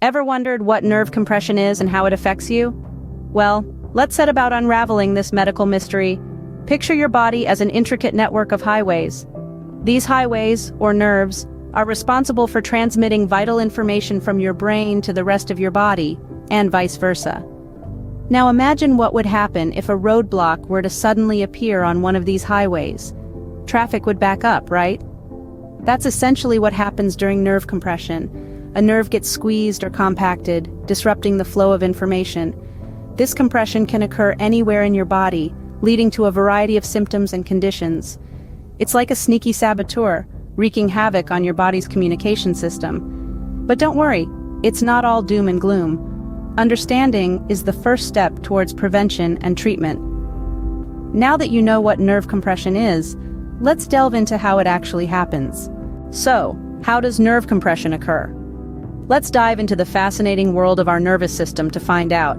Ever wondered what nerve compression is and how it affects you? Well, let's set about unraveling this medical mystery. Picture your body as an intricate network of highways. These highways, or nerves, are responsible for transmitting vital information from your brain to the rest of your body, and vice versa. Now imagine what would happen if a roadblock were to suddenly appear on one of these highways. Traffic would back up, right? That's essentially what happens during nerve compression. A nerve gets squeezed or compacted, disrupting the flow of information. This compression can occur anywhere in your body, leading to a variety of symptoms and conditions. It's like a sneaky saboteur, wreaking havoc on your body's communication system. But don't worry, it's not all doom and gloom. Understanding is the first step towards prevention and treatment. Now that you know what nerve compression is, let's delve into how it actually happens. So, how does nerve compression occur? Let's dive into the fascinating world of our nervous system to find out.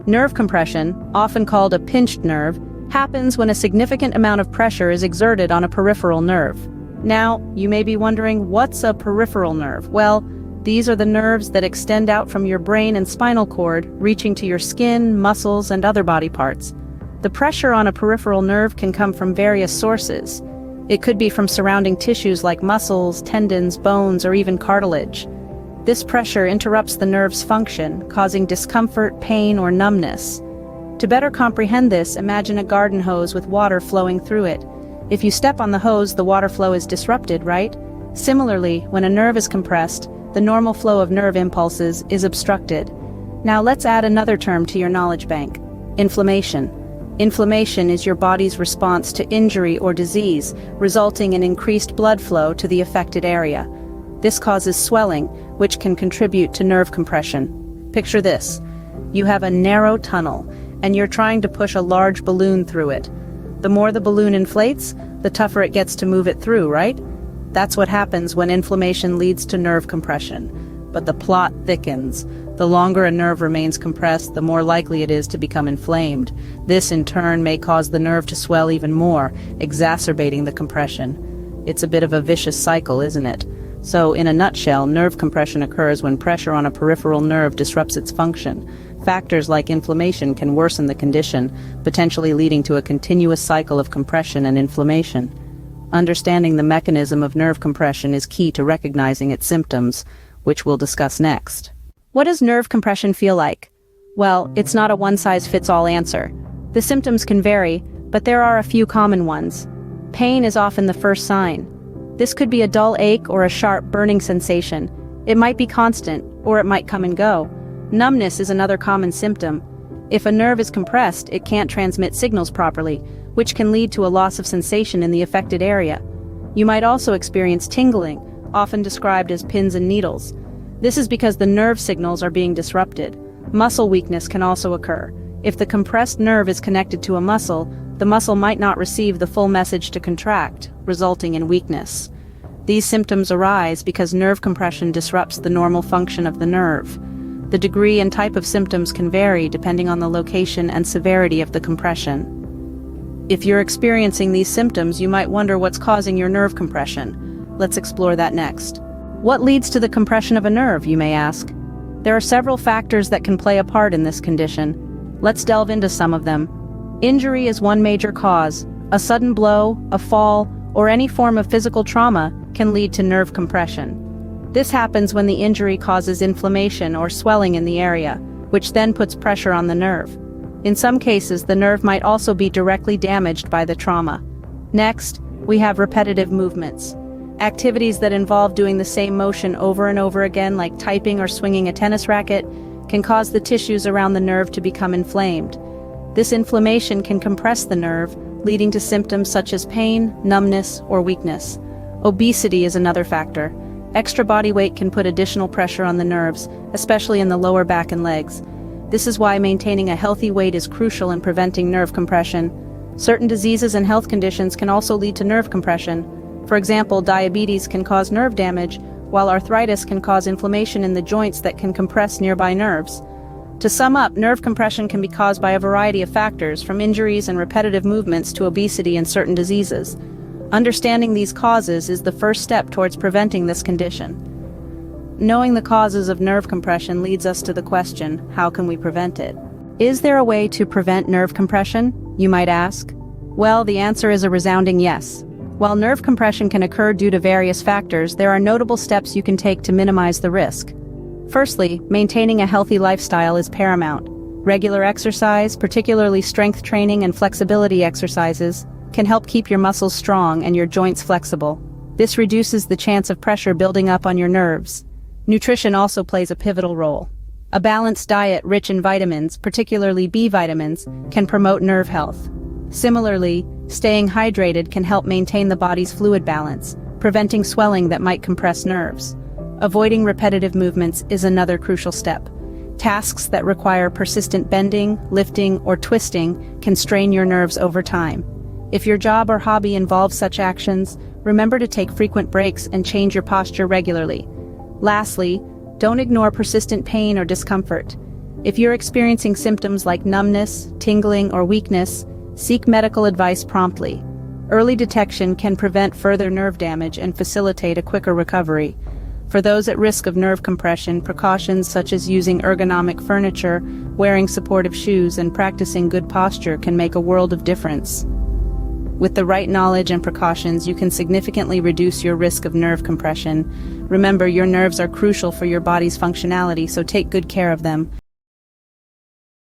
Nerve compression, often called a pinched nerve, happens when a significant amount of pressure is exerted on a peripheral nerve. Now, you may be wondering, what's a peripheral nerve? Well, these are the nerves that extend out from your brain and spinal cord, reaching to your skin, muscles, and other body parts. The pressure on a peripheral nerve can come from various sources. It could be from surrounding tissues like muscles, tendons, bones, or even cartilage. This pressure interrupts the nerve's function, causing discomfort, pain, or numbness. To better comprehend this, imagine a garden hose with water flowing through it. If you step on the hose, the water flow is disrupted, right? Similarly, when a nerve is compressed, the normal flow of nerve impulses is obstructed. Now let's add another term to your knowledge bank: inflammation. Inflammation is your body's response to injury or disease, resulting in increased blood flow to the affected area. This causes swelling, which can contribute to nerve compression. Picture this. You have a narrow tunnel, and you're trying to push a large balloon through it. The more the balloon inflates, the tougher it gets to move it through, right? That's what happens when inflammation leads to nerve compression. But the plot thickens. The longer a nerve remains compressed, the more likely it is to become inflamed. This, in turn, may cause the nerve to swell even more, exacerbating the compression. It's a bit of a vicious cycle, isn't it? So, in a nutshell, nerve compression occurs when pressure on a peripheral nerve disrupts its function. Factors like inflammation can worsen the condition, potentially leading to a continuous cycle of compression and inflammation. Understanding the mechanism of nerve compression is key to recognizing its symptoms, which we'll discuss next. What does nerve compression feel like? Well, it's not a one-size-fits-all answer. The symptoms can vary, but there are a few common ones. Pain is often the first sign. This could be a dull ache or a sharp burning sensation. It might be constant, or it might come and go. Numbness is another common symptom. If a nerve is compressed, it can't transmit signals properly, which can lead to a loss of sensation in the affected area. You might also experience tingling, often described as pins and needles. This is because the nerve signals are being disrupted. Muscle weakness can also occur. If the compressed nerve is connected to a muscle, the muscle might not receive the full message to contract, resulting in weakness. These symptoms arise because nerve compression disrupts the normal function of the nerve. The degree and type of symptoms can vary depending on the location and severity of the compression. If you're experiencing these symptoms, you might wonder what's causing your nerve compression. Let's explore that next. What leads to the compression of a nerve, you may ask? There are several factors that can play a part in this condition. Let's delve into some of them. Injury is one major cause. A sudden blow, a fall, or any form of physical trauma can lead to nerve compression. This happens when the injury causes inflammation or swelling in the area, which then puts pressure on the nerve. In some cases, the nerve might also be directly damaged by the trauma. Next, we have repetitive movements. Activities that involve doing the same motion over and over again, like typing or swinging a tennis racket, can cause the tissues around the nerve to become inflamed. This inflammation can compress the nerve, leading to symptoms such as pain, numbness, or weakness. Obesity is another factor. Extra body weight can put additional pressure on the nerves, especially in the lower back and legs. This is why maintaining a healthy weight is crucial in preventing nerve compression. Certain diseases and health conditions can also lead to nerve compression. For example, diabetes can cause nerve damage, while arthritis can cause inflammation in the joints that can compress nearby nerves. To sum up, nerve compression can be caused by a variety of factors, from injuries and repetitive movements to obesity and certain diseases. Understanding these causes is the first step towards preventing this condition. knowing the causes of nerve compression leads us to the question, how can we prevent it? Is there a way to prevent nerve compression, you might ask? Well, the answer is a resounding yes. While nerve compression can occur due to various factors, there are notable steps you can take to minimize the risk. Firstly, maintaining a healthy lifestyle is paramount. Regular exercise, particularly strength training and flexibility exercises, can help keep your muscles strong and your joints flexible. This reduces the chance of pressure building up on your nerves. Nutrition also plays a pivotal role. A balanced diet rich in vitamins, particularly B vitamins, can promote nerve health. Similarly, staying hydrated can help maintain the body's fluid balance, preventing swelling that might compress nerves. Avoiding repetitive movements is another crucial step. Tasks that require persistent bending, lifting, or twisting can strain your nerves over time. If your job or hobby involves such actions, remember to take frequent breaks and change your posture regularly. Lastly, don't ignore persistent pain or discomfort. If you're experiencing symptoms like numbness, tingling, or weakness, seek medical advice promptly. Early detection can prevent further nerve damage and facilitate a quicker recovery. For those at risk of nerve compression, precautions such as using ergonomic furniture, wearing supportive shoes, and practicing good posture can make a world of difference. With the right knowledge and precautions, you can significantly reduce your risk of nerve compression. Remember, your nerves are crucial for your body's functionality, so take good care of them.